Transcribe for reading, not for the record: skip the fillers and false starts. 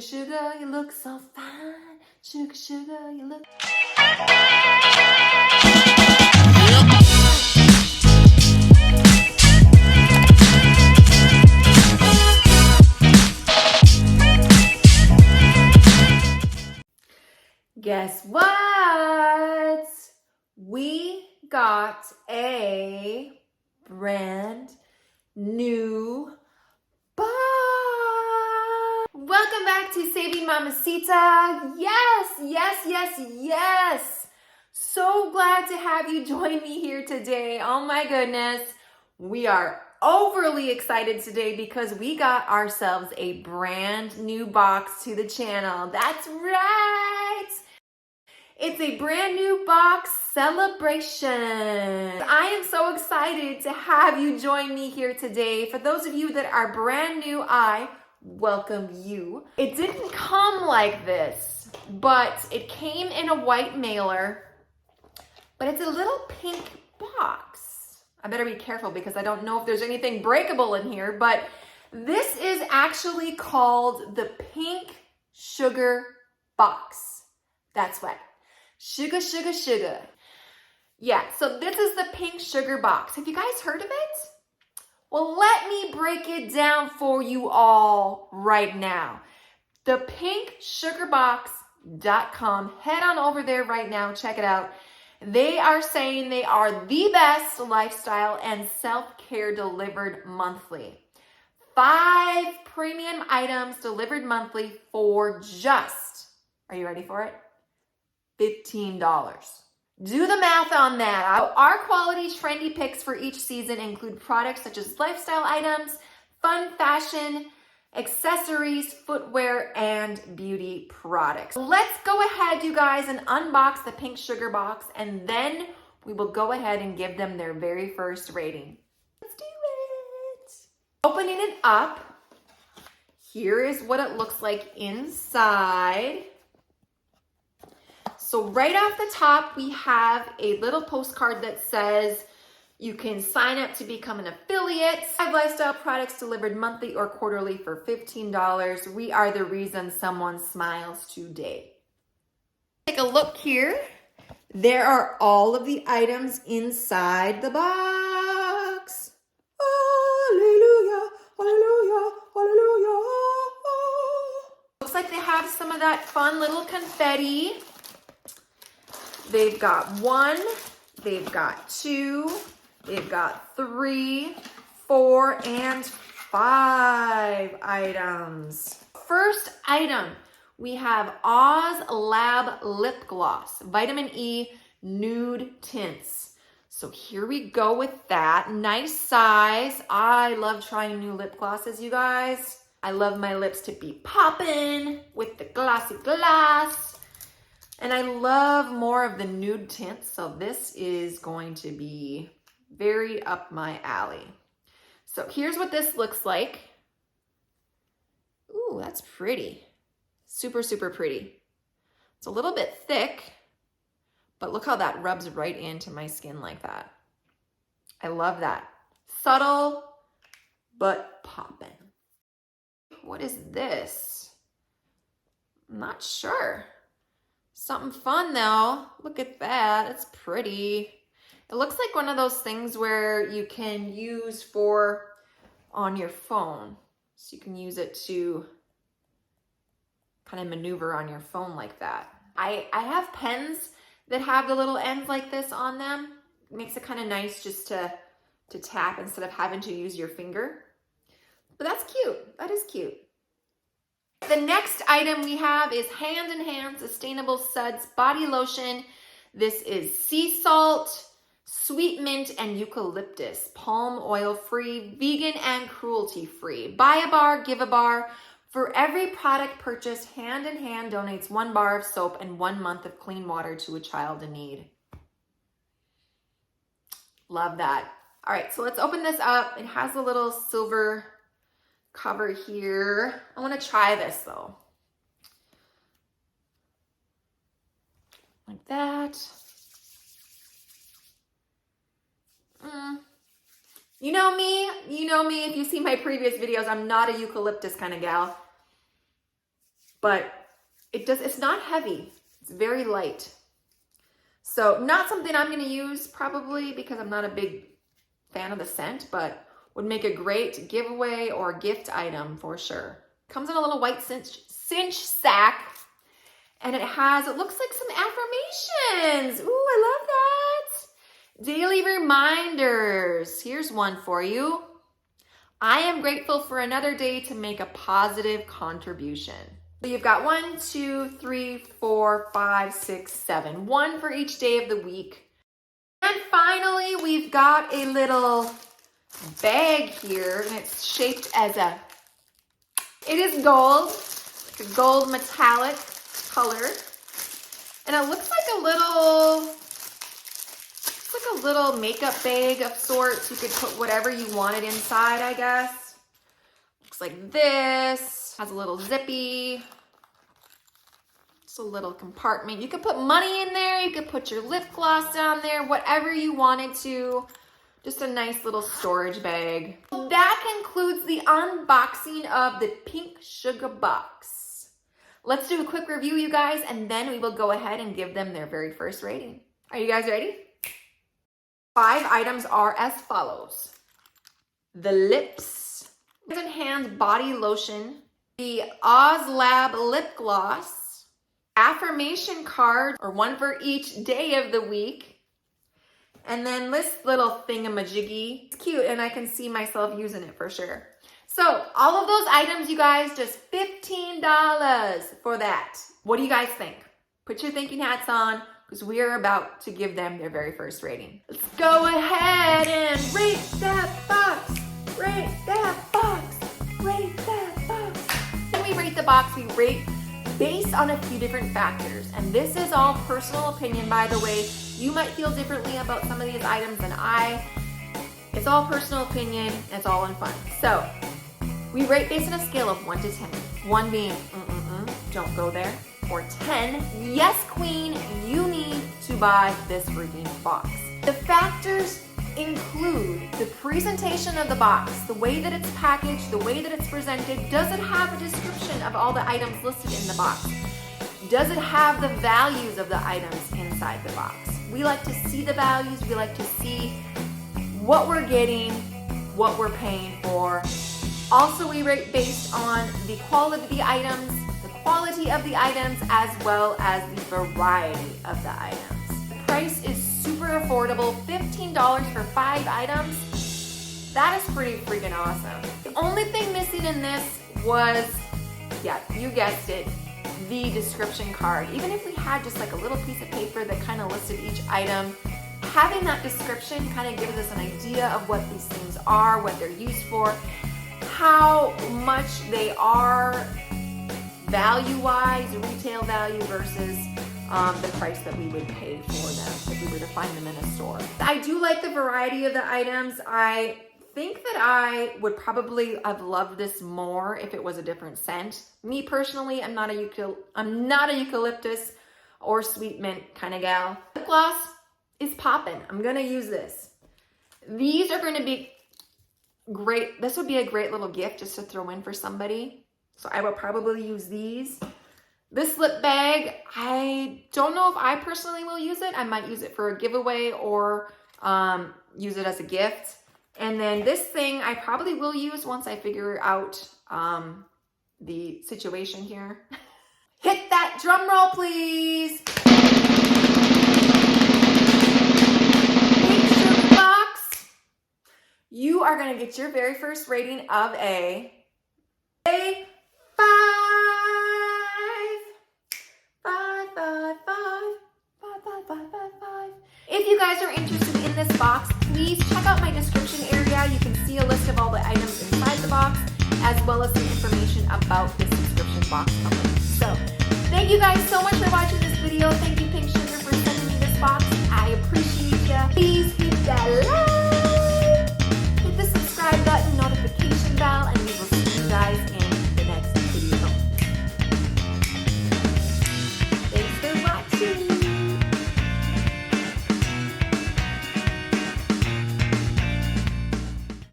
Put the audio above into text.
Sugar, you look so fine. Sugar, sugar, you look. Guess what? We got a brand new box. Welcome back to Saving Mamacita. Yes. So glad to have you join me here today. Oh my goodness. We are overly excited today because we got ourselves a brand new box to the channel. That's right. It's a brand new box celebration. I am so excited to have you join me here today. For those of you that are brand new, I welcome you. It didn't come like this, but it came in a white mailer, but it's a little pink box. I better be careful because I don't know if there's anything breakable in here, but this is actually called the Pink Sugar Box. That's what. Sugar, sugar, sugar. Yeah, so this is the Pink Sugar Box. Have you guys heard of it? Well, let me break it down for you all right now. ThePinkSugarBox.com. Head on over there right now. Check it out. They are saying they are the best lifestyle and self-care delivered monthly. 5 premium items delivered monthly for just, are you ready for it? $15. Do the math on that. Our quality trendy picks for each season include products such as lifestyle items, fun fashion, accessories, footwear, and beauty products. Let's go ahead, you guys, and unbox the Pink Sugar Box, and then we will go ahead and give them their very first rating. Let's do it. Opening it up, here is what it looks like inside. So right off the top, we have a little postcard that says you can sign up to become an affiliate. 5 lifestyle products delivered monthly or quarterly for $15. We are the reason someone smiles today. Take a look here. There are all of the items inside the box. Hallelujah, hallelujah, hallelujah. Looks like they have some of that fun little confetti. They've got 1, they've got 2, they've got 3, 4, and 5 items. First item, we have Oz Lab Lip Gloss, Vitamin E Nude Tints. So here we go with that. Nice size. I love trying new lip glosses, you guys. I love my lips to be popping with the glossy gloss. And I love more of the nude tints, so this is going to be very up my alley. So here's what this looks like. Ooh, that's pretty. Super, super pretty. It's a little bit thick, but look how that rubs right into my skin like that. I love that. Subtle, but poppin'. What is this? I'm not sure. Something fun though. Look at that. It's pretty. It looks like one of those things where you can use for on your phone. So you can use it to kind of maneuver on your phone like that. I have pens that have the little ends like this on them. It makes it kind of nice just to tap instead of having to use your finger. But that's cute. That is cute. The next item we have is Hand in Hand Sustainable Suds Body Lotion. This is sea salt, sweet mint, and eucalyptus. Palm oil free, vegan, and cruelty free. Buy a bar, give a bar. For every product purchased, Hand in Hand donates 1 bar of soap and 1 month of clean water to a child in need. Love that. All right, so let's open this up. It has a little silver cover here. I want to try this though. Like that. You know me, if you see my previous videos, I'm not a eucalyptus kind of gal. but it's not heavy. It's very light. So not something I'm gonna use probably because I'm not a big fan of the scent, but would make a great giveaway or gift item for sure. Comes in a little white cinch sack, and it looks like some affirmations. Ooh, I love that. Daily reminders. Here's one for you. I am grateful for another day to make a positive contribution. So you've got 1, 2, 3, 4, 5, 6, 7. One for each day of the week. And finally, we've got a little bag here, and it's shaped as it is gold, like a gold metallic color. And it looks like a little makeup bag of sorts. You could put whatever you wanted inside, I guess. Looks like this. Has a little zippy. Just a little compartment. You could put money in there. You could put your lip gloss down there. Whatever you wanted to. Just a nice little storage bag. That concludes the unboxing of the Pink Sugar Box. Let's do a quick review, you guys, and then we will go ahead and give them their very first rating. Are you guys ready? 5 items are as follows. The lips, and hands body lotion, the OzLab lip gloss, affirmation card, or one for each day of the week, and then this little thingamajiggy. It's cute, and I can see myself using it for sure. So all of those items, you guys, just $15 for that. What do you guys think? Put your thinking hats on, because we are about to give them their very first rating. Let's go ahead and rate that box. Rate that box. Rate that box. When we rate the box, we rate based on a few different factors. And this is all personal opinion, by the way. You might feel differently about some of these items than I. It's all personal opinion, and it's all in fun. So we rate based on a scale of 1 to 10. 1 being, don't go there. Or 10, yes queen, you need to buy this freaking box. The factors include the presentation of the box, the way that it's packaged, the way that it's presented. Does it have a description of all the items listed in the box? Does it have the values of the items inside the box? We like to see the values. We like to see what we're getting, what we're paying for. Also, we rate based on the quality of the items, as well as the variety of the items. The price is super affordable, $15 for 5 items. That is pretty freaking awesome. The only thing missing in this was, yeah, you guessed it, the description card. Even if we had just like a little piece of paper that kind of listed each item, having that description kind of gives us an idea of what these things are, what they're used for, how much they are value-wise, retail value versus the price that we would pay for them if we were to find them in a store. I do like the variety of the items. I think that I would probably have loved this more if it was a different scent. Me personally, I'm not a eucalyptus or sweet mint kind of gal. Lip gloss is popping. I'm gonna use this. These are gonna be great. This would be a great little gift just to throw in for somebody. So I will probably use these. This lip bag, I don't know if I personally will use it. I might use it for a giveaway or use it as a gift. And then this thing I probably will use once I figure out the situation here. Hit that drum roll, please. Pink Sugar Box. You are gonna get your very first rating of a 5. 5. If you guys are interested in this box, please check out my description area. You can see a list of all the items inside the box, as well as some information about this subscription box company. So, thank you guys so much for watching this video. Thank you, Pink Sugar, for sending me this box. I appreciate you. Please hit that like.